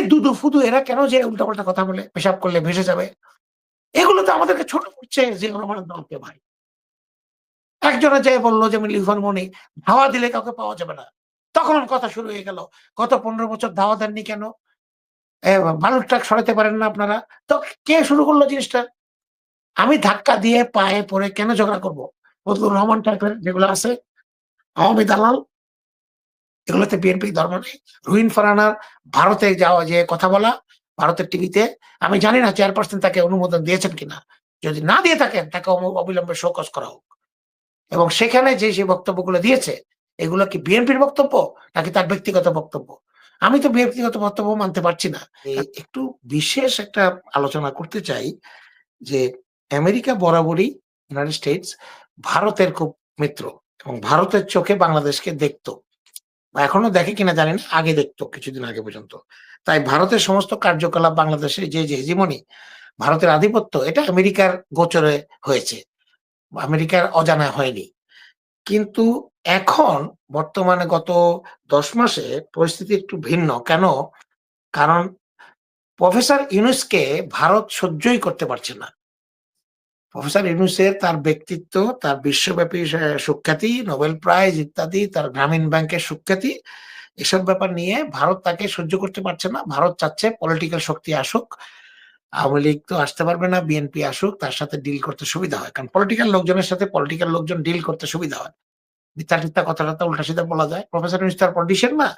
দুদু ফুদু এরা কেন যে উল্টাপাল্টা কথা বলে, পেশাব করলে ভেসে যাবে। এগুলো তো আমাদেরকে ছোট করছে জিয়াউর রহমানের দলকে ভাই। একজনে যেয়ে বলল যে লিখন মনি ধাওয়া দিলে কাউকে পাওয়া যাবে না। তখন কথা শুরু হয়ে গেল। গত ১৫ বছর ধাওয়া দেননি কেন? বালুর ট্রাক সরাইতে পারেন না আপনারা। তো কে শুরু করলো জিনিসটা? আমি ধাক্কা দিয়ে পায়ে পড়ে কেন ঝগড়া করব? ফজলুর রহমান টাইপের যেগুলো আছে, আওয়ামী দালাল, এগুলোতে বিএনপির ধর্ম নেই। রুহিন ফারহানার ভারতে যাওয়া যেয়ে কথা বলা, ভারতের টিভিতে। আমি জানি না চেয়ারপারসন তাকে অনুমোদন দিয়েছেন কিনা। যদি না দিয়ে থাকেন তাকে অবিলম্বে শোকজ করা হোক। এবং সেখানে যে বক্তব্যগুলো দিয়েছে, এগুলো কি বিএনপির বক্তব্য নাকি তার ব্যক্তিগত বক্তব্য? আমি তো ব্যক্তিগত বক্তব্য মানতে পারছি না। একটু বিশেষ একটা আলোচনা করতে চাই যে আমেরিকা বরাবরই ইউনাইটেড স্টেটস ভারতের খুব মিত্র এবং ভারতের চোখে বাংলাদেশকে দেখত। বা এখনো দেখে কিনা জানি না, আগে দেখতো কিছুদিন আগে পর্যন্ত। তাই ভারতের সমস্ত কার্যকলাপ বাংলাদেশের যে হেজিমনি, ভারতের আধিপত্য এটা আমেরিকার গোচরে হয়েছে। আমেরিকার অজানা হয়নি। কিন্তু এখন বর্তমানে গত ১০ মাসে পরিস্থিতি একটু ভিন্ন। কেন? কারণ প্রফেসর ইউনূসকে ভারত সহ্যই করতে পারছে না। প্রফেসর ইউনূসের তার ব্যক্তিত্ব, তার বিশ্বব্যাপী সুখ্যাতি, নোবেল প্রাইজ ইত্যাদি, তার গ্রামীণ ব্যাংকের সুখ্যাতি, এসব ব্যাপার নিয়ে ভারত তাকে সহ্য করতে পারছে না। ভারত চাচ্ছে পলিটিক্যাল শক্তি আসুক। আওয়ামী লীগ তো আসতে পারবে না, বিএনপি আসুক, তার সাথে ডিল করতে সুবিধা হয়। কারণ পলিটিক্যাল লোকজনের সাথে পলিটিক্যাল লোকজন ডিল করতে সুবিধা হয়। মিথ্যা কথাটা উল্টা-সিধা বলা যায়। প্রফেসর ইউনূস তো আর পলিটিশিয়ান না।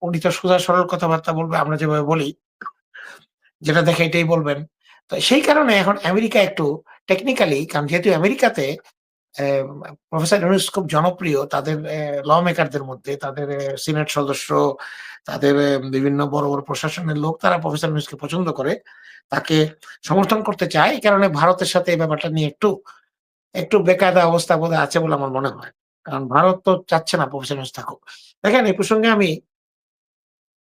উনি তো সোজা সরল কথাবার্তা বলবে, আমরা যেভাবে বলি, যেটা দেখে এটাই বলবেন। তো সেই কারণে এখন আমেরিকা একটু টেকনিক্যালি, কারণ যেহেতু আমেরিকাতে প্রফেসর ইউনূস খুব জনপ্রিয় তাদের ল মেকারদের মধ্যে, তাদের সিনেট সদস্য, তাদের বিভিন্ন বড় প্রশাসনের লোক তারা প্রফেসর ইউনূসকে পছন্দ করে। তাকে সমর্থন করতে চায়। এই কারণে ভারতের সাথে এই ব্যাপারটা নিয়ে একটু বেকায়দা অবস্থা বোধহয় আছে বলে আমার মনে হয়। কারণ ভারত তো চাচ্ছে না প্রফেসর ইউনূস থাকুক। দেখেন এই প্রসঙ্গে আমি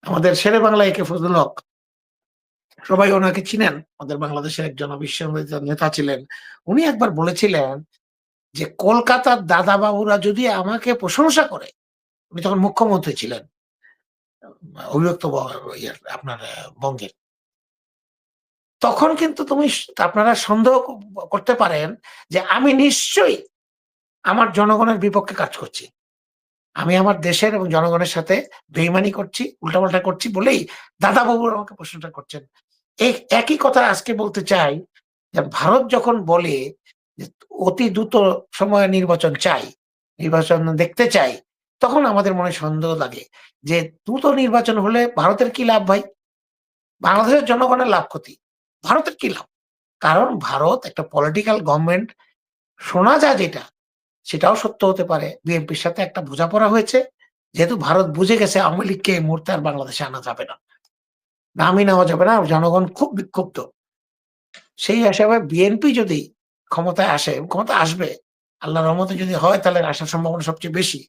আমাদের শেরে বাংলা একে ফজলুল হক, সবাই ওনাকে চিনেন। আমাদের বাংলাদেশের একজন অবিস্মৃত নেতা ছিলেন। উনি একবার বলেছিলেন যে, "কলকাতার দাদাবাবুরা যদি আমাকে প্রশংসা করে", উনি তখন মুখ্যমন্ত্রী ছিলেন। অবিভক্ত আপনার বঙ্গের। তখন কিন্তু আপনারা সন্দেহ করতে পারেন যে আমি নিশ্চয়ই আমার জনগণের বিপক্ষে কাজ করছি। আমি আমার দেশের এবং জনগণের সাথে বেইমানি করছি, উল্টাপাল্টা করছি বলেই দাদাবাবুরা আমাকে প্রশংসা করছেন। এই একই কথা আজকে বলতে চাই যে ভারত যখন বলে যে অতি দ্রুত সময়ে নির্বাচন চাই, নির্বাচন দেখতে চাই, তখন আমাদের মনে সন্দেহ লাগে যে দ্রুত নির্বাচন হলে ভারতের কি লাভ ভাই? বাংলাদেশের জনগণের লাভ ক্ষতি। ভারতের কি লাভ? কারণ ভারত একটা পলিটিক্যাল গভর্নমেন্ট, শোনা যায় যেটা, সেটাও সত্য হতে পারে। বিএনপির সাথে একটা বোঝাপড়া হয়েছে। যেহেতু ভারত বুঝে গেছে আওয়ামী লীগকে এই মুহূর্তে আর বাংলাদেশে আনা যাবে না। নামই নেওয়া যাবে না। জনগণ খুব বিক্ষুব্ধ। সেই হিসাবে বিএনপি যদি ক্ষমতায় আসে, ক্ষমতায় আসবে, আল্লাহর রহমতে যদি হয় তাহলে আসার সম্ভাবনা সবচেয়ে বেশি।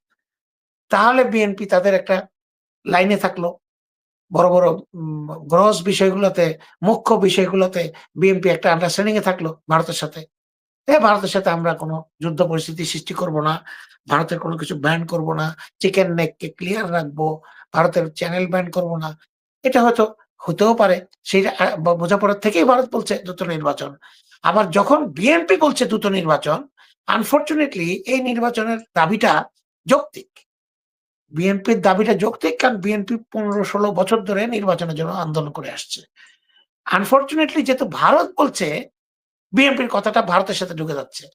তাহলে বিএনপি তাদের একটা লাইনে থাকলো। বড় গ্রস বিষয়গুলোতে, মুখ্য বিষয়গুলোতে বিএনপি একটা আন্ডারস্ট্যান্ডিং এ থাকলো ভারতের সাথে। ভারতের সাথে আমরা কোন যুদ্ধ পরিস্থিতি সৃষ্টি করব না। ভারতের কোন কিছু ব্যান করব না। চিকেন নেক কে ক্লিয়ার রাখবো। ভারতের চ্যানেল ব্যান করব না। এটা হয়তো হতেও পারে। সেইটা বোঝাপড়া থেকেই ভারত বলছে দ্রুত নির্বাচন। আবার যখন বিএনপি বলছে দ্রুত নির্বাচন, আনফরচুনেটলি এই নির্বাচনের দাবিটা যৌক্তিক। বিএনপির দাবিটা যৌক্তিক, কারণ বিএনপি ১৫-১৬ বছর ধরে নির্বাচনের জন্য আন্দোলন করে আসছে। আনফরচুনেটলি যেহেতু ভারত বলছে, বিএনপির কথাটা ভারতের সাথে ঢুকে যাচ্ছে।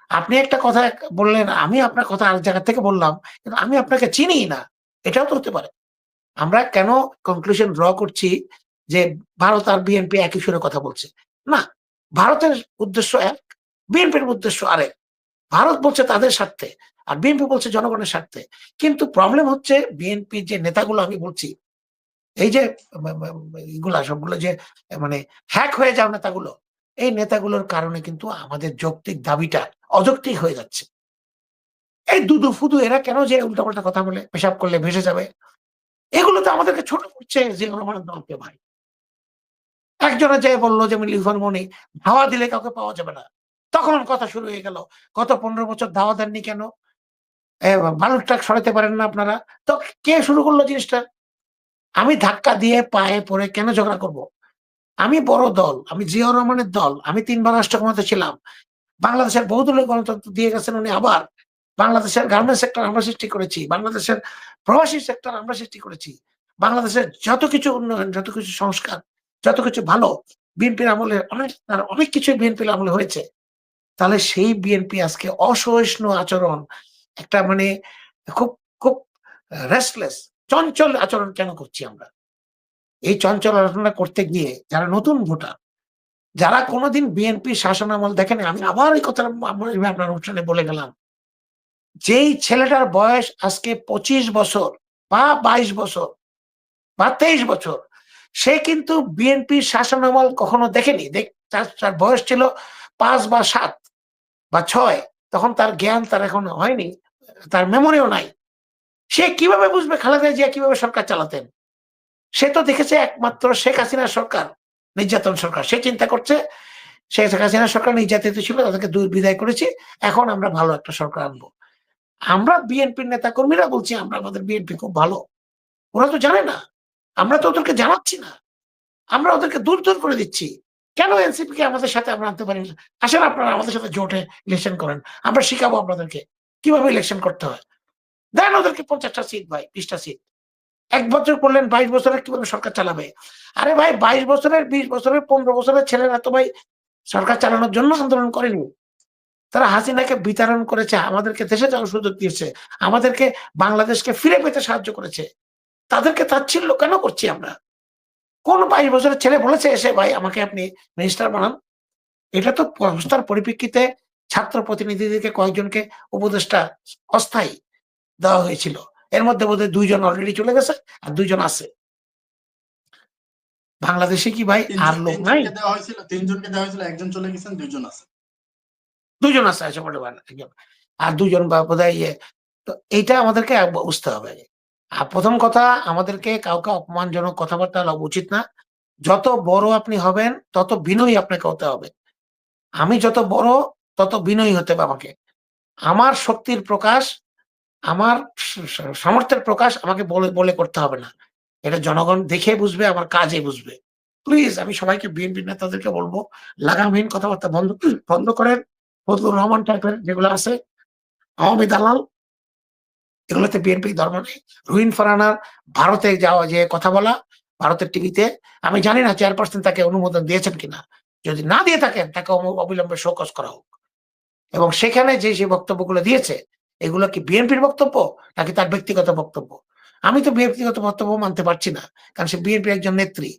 আপনি একটা কথা বললেন, আমি আপনার কথা আরেক জায়গা থেকে বললাম। কিন্তু আমি আপনাকে চিনিই না। এটাও তো হতে পারে। আমরা কেন কনক্লুশন ড্র করছি যে ভারত আর বিএনপি একই সুরে কথা বলছে? না, ভারতের উদ্দেশ্য এক, বিএনপির উদ্দেশ্য আরেক। ভারত বলছে তাদের স্বার্থে, আর বিএনপি বলছে জনগণের স্বার্থে। কিন্তু প্রবলেম হচ্ছে বিএনপির যে নেতাগুলো আমি বলছি, এই যে এগুলা সবগুলো যে মানে হ্যাক হয়ে যাওয়া নেতাগুলো, এই নেতাগুলোর কারণে কিন্তু আমাদের যৌক্তিক দাবিটা অযৌক্তিক হয়ে যাচ্ছে। এই দুদু ফুদু এরা কেন যে উল্টাপাল্টা কথা বলে, পেশাব করলে ভেসে যাবে। এগুলো তো আমাদেরকে ছোট করছে জিয়াউর রহমানের দলকে ভাই। একজনে যেয়ে বলল যে লিখন মনি ধাওয়া দিলে কাউকে পাওয়া যাবে না। তখন কথা শুরু হয়ে গেল। গত ১৫ বছর ধাওয়া দেননি কেন? বালুর ট্রাক সরাইতে পারেন না আপনারা। তো কে শুরু করলো জিনিসটা? আমি ধাক্কা দিয়ে পায়ে পড়ে কেন ঝগড়া করব? আমি বড় দল, আমি জিয়াউর রহমানের দল, আমি ৩ বার রাষ্ট্র ক্ষমতায় ছিলাম। বাংলাদেশের বহুদলীয় গণতন্ত্র দিয়ে গেছেন উনি আবার। বাংলাদেশের গার্মেন্টস সেক্টর আমরা সৃষ্টি করেছি। বাংলাদেশের প্রবাসী সেক্টর আমরা সৃষ্টি করেছি। বাংলাদেশের যত কিছু উন্নয়ন, যত কিছু সংস্কার, যত কিছু ভালো বিএনপির আমলে অনেক কিছুই বিএনপির আমলে হয়েছে। তাহলে সেই বিএনপি আজকে অসহিষ্ণু আচরণ, একটা মানে খুব, খুব রেস্টলেস, চঞ্চল আচরণ কেন করছি আমরা? এই চঞ্চল আচরণটা করতে গিয়ে যারা নতুন ভোটার, যারা কোনদিন বিএনপির শাসনামল দেখেনি, আমি আবার এই কথাটা আপনার অনুষ্ঠানে বলে গেলাম। যেই ছেলেটার বয়স আজকে ২৫ বছর বা ২২ বছর বা ২৩ বছর, সে কিন্তু বিএনপির শাসনামল কখনো দেখেনি। তার বয়স ছিল ৫ বা ৭ বা ৬, তখন তার জ্ঞান তার এখনো হয়নি, তার মেমোরিও নাই। সে কিভাবে বুঝবে খালেদা জিয়া কিভাবে সরকার চালাতেন? সে তো দেখেছে একমাত্র শেখ হাসিনার সরকার, নির্যাতন সরকার। সে চিন্তা করছে শেখ হাসিনার সরকার নির্যাতিত ছিল, তাদেরকে বিদায় করেছি। এখন আমরা ভালো একটা সরকার আনবো। আমরা বিএনপির নেতাকর্মীরা বলছি আমরা আমাদের বিএনপি খুব ভালো। ওরা তো জানে না। আমরা তো ওদেরকে জানাচ্ছি না। আমরা ওদেরকে দূর করে দিচ্ছি। কেন এনসিপি কে আমাদের সাথে আমরা আনতে পারি না? আসেন আপনারা আমাদের সাথে জোটে ইলেকশন করেন। আমরা শিখাবো আপনাদেরকে কিভাবে ইলেকশন করতে হয়। দেন ওদেরকে ৫০ টা সিট ভাই, ২০ টা সিট। ১ বছর করলেন, ২২ বছরে কিভাবে সরকার চালাবে? আরে ভাই ২২ বছরের, ২০ বছরের, ১৫ বছরের ছেলেরা তো ভাই সরকার চালানোর জন্য আন্দোলন করেনি। তারা হাসিনাকে বিতাড়ন করেছে, আমাদেরকে দেশে যাওয়ার সুযোগ দিয়েছে, আমাদেরকে বাংলাদেশকে ফিরে পেতে সাহায্য করেছে। তাদেরকে তাচ্ছিল্য কেন করছি আমরা? কোন ২২ বছরের ছেলে বলেছে এসে ভাই আমাকে আপনি মিনিস্টার বানান? এটা তো অবস্থার পরিপ্রেক্ষিতে ছাত্র প্রতিনিধিদেরকে কয়েকজনকে উপদেষ্টা অস্থায়ী দেওয়া হয়েছিল। এর মধ্যে বোধহয় ২ জন অলরেডি চলে গেছে আর ২ জন আছে। বাংলাদেশে কি ভাই আর লোক নাই? ৩ জনকে দেওয়া হয়েছিল, ৩ জনকে দেওয়া হয়েছিল, ১ জন চলে গেছেন, ২ জন আছে। ২ জন আছে আচ্ছা বড় একজন। আর ২ জন বা বোধহয় ইয়ে। তো এইটা আমাদেরকে বুঝতে হবে। আর ১ম কথা আমাদেরকে কাউকে অপমানজনক কথাবার্তা বলা উচিত না। যত বড় আপনি হবেন তত বিনয়ী আপনাকে হতে হবে। আমি যত বড় তত বিনয়ী হতে হবে আমাকে। আমার শক্তির প্রকাশ, আমার সামর্থ্যের প্রকাশ আমাকে বলে করতে হবে না। এটা জনগণ দেখে বুঝবে, আমার কাজে বুঝবে। প্লিজ আমি সবাইকে বিএনপি নেতাদেরকে বলব, লাগামহীন কথাবার্তা বন্ধ করেন। ফজলুর রহমান টাইপের যেগুলো আছে, আওয়ামী দালাল, এগুলোতে বিএনপির ধর্ম নেই। রুহিন ফারহানার ভারতে যাওয়া যে কথা বলা, ভারতের টিভিতে, আমি জানি না চেয়ারপারসন তাকে অনুমোদন দিয়েছেন কিনা। যদি না দিয়ে থাকেন তাকে অবিলম্বে শোকজ করা হোক। এবং সেখানে যে বক্তব্যগুলো দিয়েছে, এগুলো কি বিএনপির বক্তব্য নাকি তার ব্যক্তিগত বক্তব্য? আমি তো ব্যক্তিগত বক্তব্য মানতে পারছি না। কারণ সে বিএনপির একজন নেত্রী,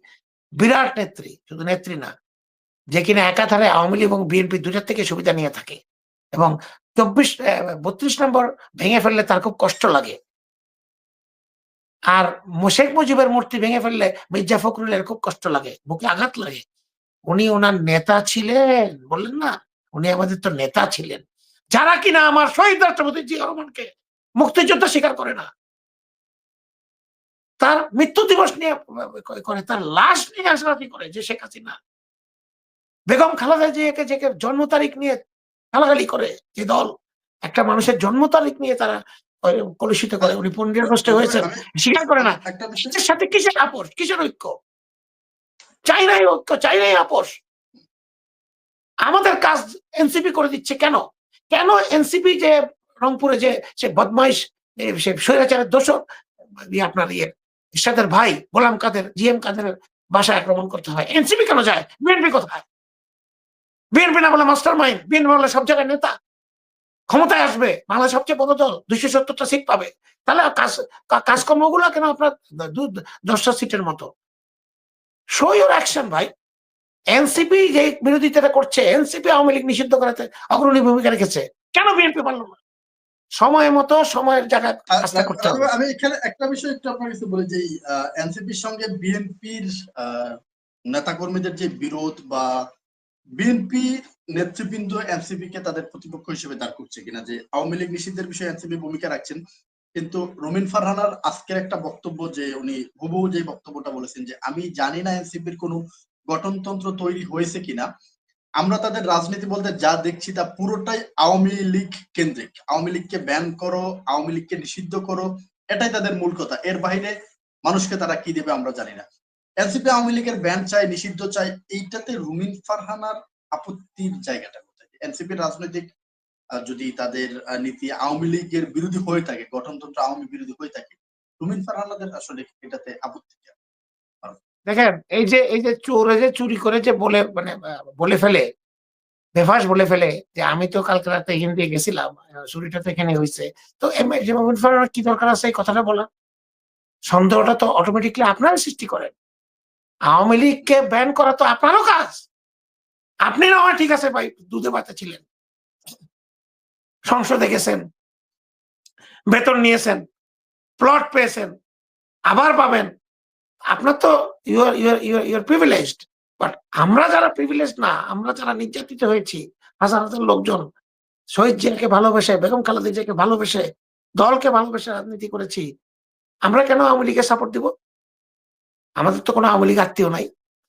বিরাট নেত্রী, শুধু নেত্রী না, যে কিনা একাধারে আওয়ামী লীগ এবং বিএনপি ২ টার থেকে সুবিধা নিয়ে থাকে। এবং ৩২ নম্বর ভেঙে ফেললে তার খুব কষ্ট লাগে। আর শেখ মুজিবের মূর্তি ভেঙে ফেললে মির্জা ফখরুলের খুব কষ্ট লাগে, বুকে আঘাত লাগে। উনি উনার নেতা ছিলেন, বললেন না? উনি আমাদের তো নেতা ছিলেন। যারা কিনা আমার শহীদ রাষ্ট্রপতি জিয়া রহমানকে মুক্তিযুদ্ধ স্বীকার করে না। তার মৃত্যু দিবস নিয়ে করে, তার লাশ নিয়ে হাসাহাসি করে যে শেখ হাসিনা। বেগম খালেদা জিয়াকে যে জন্ম তারিখ নিয়ে গালাগালি করে যে দল, একটা মানুষের জন্ম তারিখ নিয়ে তারা কলুষিত করে। উনি ১৫ই আগস্টে হয়েছেন, স্বীকার করে না। একটা বিষয় এর সাথে কিসের আপোষ? কিসের ঐক্য? চাই নাই ঐক্য, চাই নাই আপোষ। আমাদের কাজ এনসিপি করে দিচ্ছে কেন? কেন এনসিপি যে রংপুরে যে সে বদমাইশ, সে স্বৈরাচারের দোষর, আপনার এরশাদের ভাই গোলাম কাদের, জিএম কাদেরের বাসায় আক্রমণ করতে হয়? এনসিপি কেন যায়? বিএনপি কোথায়? বিএনপি না বলে মাস্টার মাইন্ড, বিএনপি বলে সব জায়গায় নেতা। ক্ষমতায় আসবে, বাংলাদেশ সবচেয়ে বড় দল, ২৭০ টা সিট পাবে। তাহলে কাজকর্মগুলো কেন আপনার ১০ টা সিটের মতো? শো ইউর অ্যাকশন ভাই। এনসিপি যে বিরোধিতাটা করছে, এনসিপি আওয়ামী লীগ নিষিদ্ধ করাতে অগ্রণী ভূমিকা রেখেছে। কেন বিএনপি পারল না? সময় মতো সময়ের জায়গায় কাজটা করতে হবে। আমি এখানে একটা বিষয় একটু আপনার কাছে বলি যে এনসিপির সঙ্গে বিএনপির নেতাকর্মীদের যে বিরোধ বা বিএনপি নেতৃবৃন্দ এনসিপি কে তাদের প্রতিপক্ষ হিসেবে দাঁড় করছে কিনা, যে আওয়ামী লীগ নিষিদ্ধের বিষয়ে এনসিপি ভূমিকা রাখছেন, কিন্তু রুমিন ফারহানার আজকের একটা বক্তব্য যে উনি হুবহু যে বক্তব্যটা বলেছেন যে আমি জানি না এনসিপির কোনো গঠনতন্ত্র তৈরি হয়েছে কিনা, আমরা তাদের রাজনীতি বলতে যা দেখছি তা পুরোটাই আওয়ামী লীগ কেন্দ্রিক। আওয়ামী লীগকে ব্যান করো, আওয়ামী লীগকে নিষিদ্ধ করো, এটাই তাদের মূল কথা। এর বাইরে মানুষকে তারা কি দেবে আমরা জানি না। এনসিপি আওয়ামী লীগের ব্যান চাই, নিষিদ্ধ চাই, এইটাতে রুমিন ফারহানার আপত্তির জায়গাটা কোথায়? এনসিপির রাজনৈতিক যদি তাদের নীতি আওয়ামী লীগের বিরোধী হয়ে থাকে, গঠনতন্ত্র আওয়ামী বিরোধী হয়ে থাকে, রুমিন ফারহানাদের আসলে এটাতে আপত্তি কি? দেখেন এই যে চোরে যে চুরি করে যে বলে মানে বলে ফেলে, বেফাস বলে ফেলে যে আমি তো কালকে রাতে এখান দিয়ে গেছিলাম, চুরিটা তো এখানে হয়েছে। তো রুমিন ফারহানার কি দরকার আছে এই কথাটা বলা? সন্দেহটা তো অটোমেটিকলি আপনারা সৃষ্টি করেন। আওয়ামী লীগকে ব্যান করা তো আপনারও কাজ। আপনি না হয় ঠিক আছে ভাই, দুধে ভাতে ছিলেন, সংসদে গেছেন, বেতন নিয়েছেন, প্লট পেয়েছেন, আবার পাবেন। আপনার তো ইউর প্রিভিলেজড। বাট আমরা যারা প্রিভিলেজড না, আমরা যারা নির্যাতিত হয়েছি, হাজার হাজার লোকজন শহীদ জিয়াকে ভালোবেসে, বেগম খালেদা জিয়াকে ভালোবেসে, দলকে ভালোবেসে রাজনীতি করেছি, আমরা কেন আওয়ামী লীগের সাপোর্ট দিব? আমাদের তো কোনো আওয়ামী লীগ আত্মীয় নাই।